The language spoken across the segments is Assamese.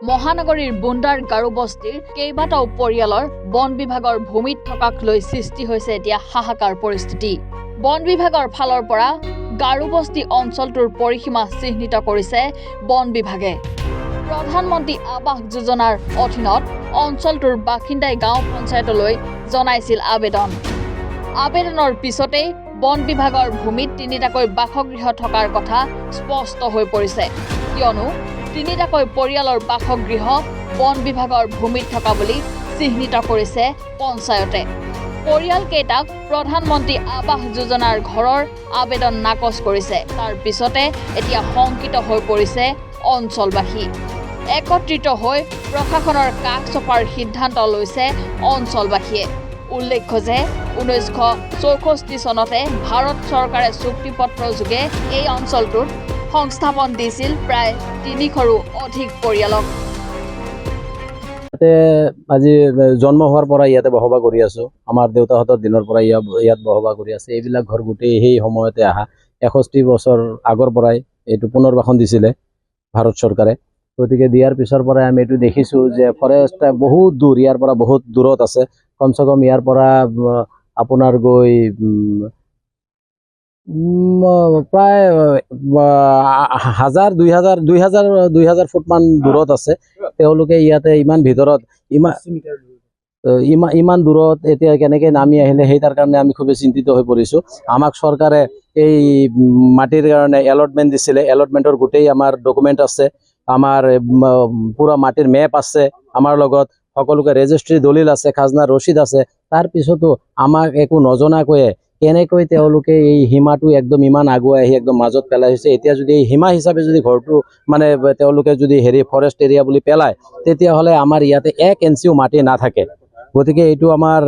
মহানগৰীৰ বুন্দাৰ গাৰু বস্তিৰ কেইবাটাও পৰিয়ালৰ বন বিভাগৰ ভূমিত থকাক লৈ সৃষ্টি হৈছে এতিয়া হাহাকাৰ পৰিস্থিতি। বন বিভাগৰ ফালৰ পৰা গাৰু বস্তি অঞ্চলটোৰ পৰিসীমা চিহ্নিত কৰিছে বন বিভাগে। প্ৰধানমন্ত্ৰী আৱাস যোজনাৰ অধীনত অঞ্চলটোৰ বাসিন্দাই গাঁও পঞ্চায়তলৈ জনাইছিল আবেদন। আবেদনৰ পিছতেই বন বিভাগৰ ভূমিত তিনিটাকৈ বাসগৃহ থকাৰ কথা স্পষ্ট হৈ পৰিছে, কিয়নো তিনিটাকৈ পৰিয়ালৰ বাসগৃহ বন বিভাগৰ ভূমিত থকা বুলি চিহ্নিত কৰিছে পঞ্চায়তে। পৰিয়ালকেইটাক প্ৰধানমন্ত্ৰী আৱাস যোজনাৰ ঘৰৰ আবেদন নাকচ কৰিছে। তাৰ পিছতে এতিয়া শংকিত হৈ পৰিছে অঞ্চলবাসী। একত্ৰিত হৈ প্ৰশাসনৰ কাষ চপাৰ সিদ্ধান্ত লৈছে অঞ্চলবাসীয়ে। উল্লেখ্য যে 1964 চনতে ভাৰত চৰকাৰে চুক্তিপত্ৰৰ যোগে এই অঞ্চলটোত সংস্থাপন দিছিল প্ৰায় 300ৰো অধিক পৰিয়ালক। আজি জন্ম হোৱাৰ পৰা ইয়াতে বসবাস কৰি আছো। আমাৰ দেউতাহঁতৰ দিনৰ পৰা ইয়াত বসবাস কৰি আছে। এইবিলাক ঘৰ গোটেই সেই সময়তে আহা 61 বছৰ আগৰ পৰাই এইটো পুনৰ্বাসন দিছিলে ভাৰত চৰকাৰে। গতিকে দিয়াৰ পিছৰ পৰাই আমি এইটো দেখিছোঁ যে ফৰেষ্ট বহুত দূৰ, ইয়াৰ পৰা বহুত দূৰত আছে। কমচে কম ইয়াৰ পৰা আপোনাৰ গৈ প্ৰায় 1000-2000 ফুটমান দূৰত আছে। তেওঁলোকে ইয়াতে ইমান ভিতৰত ইমান দূৰত এতিয়া কেনেকৈ নামি আহিলে সেই তাৰ কাৰণে আমি খুবেই চিন্তিত হৈ পৰিছোঁ। আমাক চৰকাৰে এই মাটিৰ কাৰণে এলটমেণ্ট দিছিলে। এলটমেণ্টৰ গোটেই আমাৰ ডকুমেণ্ট আছে, আমাৰ পুৰা মাটিৰ মেপ আছে, আমাৰ লগত সকলোকে ৰেজিষ্ট্ৰি দলিল আছে, খাজনা ৰচিদ আছে। তাৰ পিছতো আমাক একো নজনাকৈয়ে কেনেকৈ তেওঁলোকে এই সীমাটো একদম ইমান আগুৱাই আহি একদম মাজত পেলাইছে। এতিয়া যদি এই সীমা হিচাপে যদি ঘৰটো মানে তেওঁলোকে যদি ফৰেষ্ট এৰিয়া বুলি পেলায়, তেতিয়াহ'লে আমাৰ ইয়াতে 1 ইঞ্চিও মাটি নাথাকে। গতিকে এইটো আমাৰ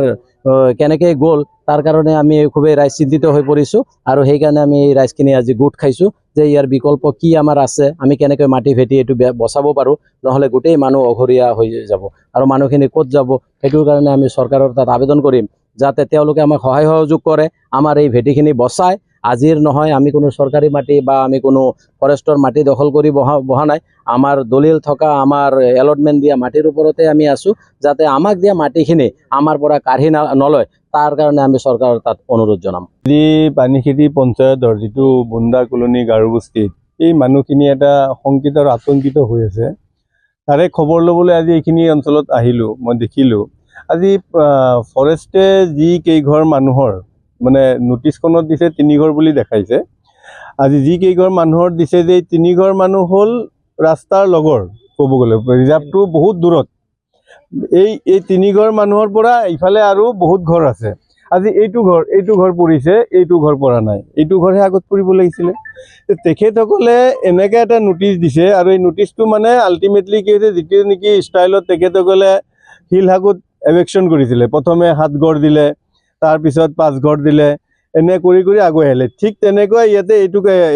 কেনেকৈ গ'ল তাৰ কাৰণে আমি খুবেই ৰাইজ চিন্তিত হৈ পৰিছোঁ। আৰু সেইকাৰণে আমি এই ৰাইজখিনি আজি গোট খাইছোঁ যে ইয়াৰ বিকল্প কি আমাৰ আছে, আমি কেনেকৈ মাটি ভেটি এইটো বচাব পাৰোঁ। নহ'লে গোটেই মানুহ অঘৰীয়া হৈ যাব আৰু মানুহখিনি ক'ত যাব। সেইটোৰ কাৰণে আমি চৰকাৰৰ তাত আবেদন কৰিম যাতে তেওঁলোকে আমাক সহায় সহযোগ কৰে, আমাৰ এই ভেটিখিনি বচায়। আজিৰ নহয়, আমি কোনো চৰকাৰী মাটি বা আমি কোনো ফৰেষ্টৰ মাটি দখল কৰি বহা নাই। আমাৰ দলিল থকা, আমাৰ এলটমেণ্ট দিয়া মাটিৰ ওপৰতে আমি আছোঁ। যাতে আমাক দিয়া মাটিখিনি আমাৰ পৰা কাঢ়ি নলয়, তাৰ কাৰণে আমি চৰকাৰৰ তাত অনুৰোধ জনাম। আজি পানীখেতি পঞ্চায়তৰ যিটো বুন্দা কলনী গাৰুবস্তিত এই মানুহখিনি এটা শংকিত আৰু আতংকিত হৈ আছে। তাৰে খবৰ ল'বলৈ আজি এইখিনি অঞ্চলত আহিলোঁ। মই দেখিলোঁ আজি ফৰেষ্টে যি কেইঘৰ মানুহৰ মানে নোটিছখনত দিছে 3 ঘৰ বুলি দেখাইছে। আজি যি কেইঘৰ মানুহৰ দিছে যে 3 ঘৰ মানুহ হ'ল ৰাস্তাৰ লগৰ, ক'ব গ'লে ৰিজাৰ্ভটো বহুত দূৰত। এই 3 ঘৰ মানুহৰ পৰা ইফালে আৰু বহুত ঘৰ আছে। আজি এইটো ঘৰ পৰিছে, এইটো ঘৰ পৰা নাই, এইটো ঘৰহে আগত পৰিব লাগিছিলে। তেখেতসকলে এনেকৈ এটা নোটিছ দিছে আৰু এই নোটিছটো মানে আল্টিমেটলি কি হৈছে, যিটো নেকি ষ্টাইলত তেখেতসকলে শিলহাকুত এভেকশ্যন কৰিছিলে। প্ৰথমে 7 ঘৰ দিলে, তাৰপিছত 5 ঘৰ দিলে, এনে কৰি আগুৱাই আহিলে। ঠিক তেনেকৈ ইয়াতে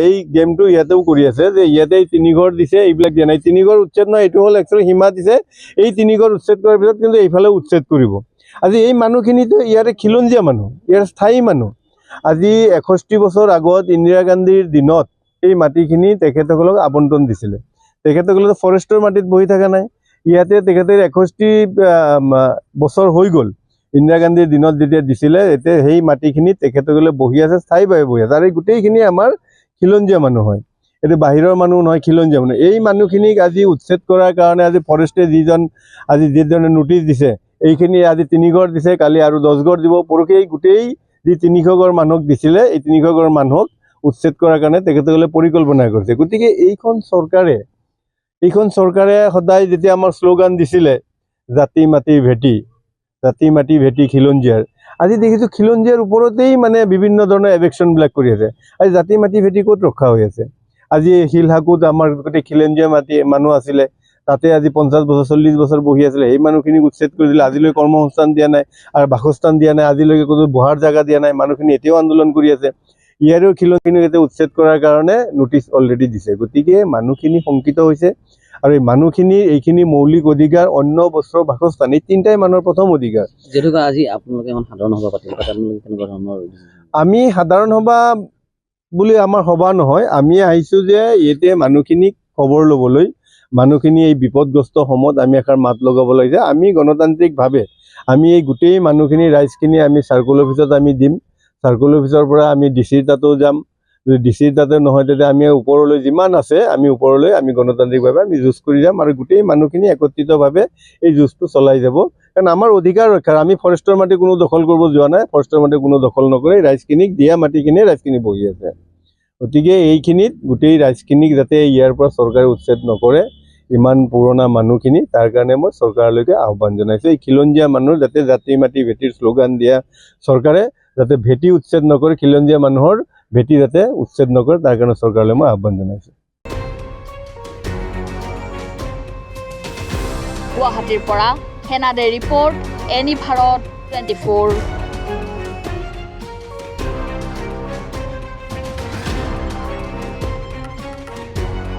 এই গেমটো ইয়াতেও কৰি আছে যে ইয়াতে 3 ঘৰ দিছে, এইবিলাক দিয়া নাই। 3 ঘৰ উচ্ছেদ নহয়, এইটো হ'ল একচুৱেলি সীমা দিছে। এই 3 ঘৰ উচ্ছেদ কৰাৰ পিছত কিন্তু এইফালে উচ্ছেদ কৰিব। আজি এই মানুহখিনিতো ইয়াৰে খিলঞ্জীয়া মানুহ, ইয়াৰ স্থায়ী মানুহ। আজি 61 বছৰ আগত ইন্দিৰা গান্ধীৰ দিনত এই মাটিখিনি তেখেতসকলক আবণ্টন দিছিলে। তেখেতসকলে ফৰেষ্টৰ মাটিত বহি থকা নাই। ইয়াতে তেখেতে 61 বছৰ হৈ গ'ল ইন্দিৰা গান্ধীৰ দিনত যেতিয়া দিছিলে, এতিয়া সেই মাটিখিনিত তেখেতসকলে বহি আছে, স্থায়ীভাৱে বহি আছে। আৰু এই গোটেইখিনি আমাৰ খিলঞ্জীয়া মানুহ হয়, এইটো বাহিৰৰ মানুহ নহয়, খিলঞ্জীয়া মানুহ। এই মানুহখিনিক আজি উচ্ছেদ কৰাৰ কাৰণে আজি ফৰেষ্টে যিজনে নোটিছ দিছে, এইখিনি আজি 3 ঘৰ দিছে, কালি আৰু 10 ঘৰ দিব, পৰহি এই গোটেই যি 300 ঘৰ মানুহক দিছিলে, এই 300 ঘৰ মানুহক উচ্ছেদ কৰাৰ কাৰণে তেখেতসকলে পৰিকল্পনা কৰিছে। গতিকে এইখন চৰকাৰে সদায় যেতিয়া আমাৰ শ্লোগান দিছিলে জাতি মাটি ভেটি, জাতি মাটি ভেটি খিলঞ্জীয়াৰ, আজি দেখিছোঁ খিলঞ্জীয়াৰ ওপৰতেই মানে বিভিন্ন ধৰণৰ এভেকশ্যনবিলাক কৰি আছে। আজি জাতি মাটি ভেটি ক'ত ৰক্ষা হৈ আছে? আজি শিলহাকুত আমাৰ গোটেই খিলঞ্জীয়া মানুহ আছিলে, তাতে আজি 50 বছৰ 40 বছৰ বহি আছিলে। সেই মানুহখিনিক উচ্ছেদ কৰি দিলে। আজিলৈ কৰ্মসংস্থান দিয়া নাই আৰু বাসস্থান দিয়া নাই, আজিলৈকে কোনো বহাৰ জেগা দিয়া নাই। মানুহখিনি এতিয়াও আন্দোলন কৰি আছে। ইয়াৰো খিলঞ্জীখিনিক এতিয়া উচ্ছেদ কৰাৰ কাৰণে নোটিছ অলৰেডি দিছে। গতিকে মানুহখিনি শংকিত হৈছে আৰু এই মানুহখিনিৰ এইখিনি মৌলিক অধিকাৰ, অন্য বস্ত্ৰ, বাসস্থান, এই 3টাই মানুহৰ প্ৰথম অধিকাৰ। যেনেকুৱা আজি আপোনালোকে এখন সাধাৰণ সভা পাতিলে, কেনেকুৱা ধৰণৰ? আমি সাধাৰণ সভা বুলি আমাৰ সভা নহয়, আমি আহিছোঁ যে ইয়াতে মানুহখিনিক খবৰ ল'বলৈ, মানুহখিনি এই বিপদগ্ৰস্ত সময়ত আমি এষাৰ মাত লগাব লাগে যে আমি গণতান্ত্ৰিকভাৱে আমি এই গোটেই মানুহখিনি ৰাইজখিনি আমি চাৰ্কল অফিচত আমি দিম। চাৰ্কল অফিচৰ পৰা আমি ডিচিৰ তাতো যাম। যদি ডিচিৰ তাতে নহয় তেতিয়া আমি ওপৰলৈ যিমান আছে আমি ওপৰলৈ আমি গণতান্ত্ৰিকভাৱে আমি যুঁজ কৰি যাম আৰু গোটেই মানুহখিনি একত্ৰিতভাৱে এই যুঁজটো চলাই যাব। কাৰণ আমাৰ অধিকাৰ ৰক্ষাৰ আমি ফৰেষ্টৰ মাটি কোনো দখল কৰিব যোৱা নাই, ফৰেষ্টৰ মাটি কোনো দখল নকৰে, ৰাইজখিনিক দিয়া মাটিখিনিয়ে ৰাইজখিনি বহি আছে। গতিকে এইখিনিত গোটেই ৰাইজখিনিক যাতে ইয়াৰ পৰা চৰকাৰে উচ্ছেদ নকৰে, ইমান পুৰণা মানুহখিনি, তাৰ কাৰণে মই চৰকাৰলৈকে আহ্বান জনাইছোঁ। এই খিলঞ্জীয়া মানুহ যাতে জাতি মাটি ভেটিৰ শ্লোগান দিয়া চৰকাৰে যাতে ভেটি উচ্ছেদ নকৰে, খিলঞ্জীয়া মানুহৰ ভেটি যাতে উচ্ছেদ নকৰে, তাৰ কাৰণে চৰকাৰলৈ মই আহ্বান জনাইছোঁ। গুৱাহাটীৰ পৰা হেনাদে ৰিপৰ্ট, এনি ভাৰত 24।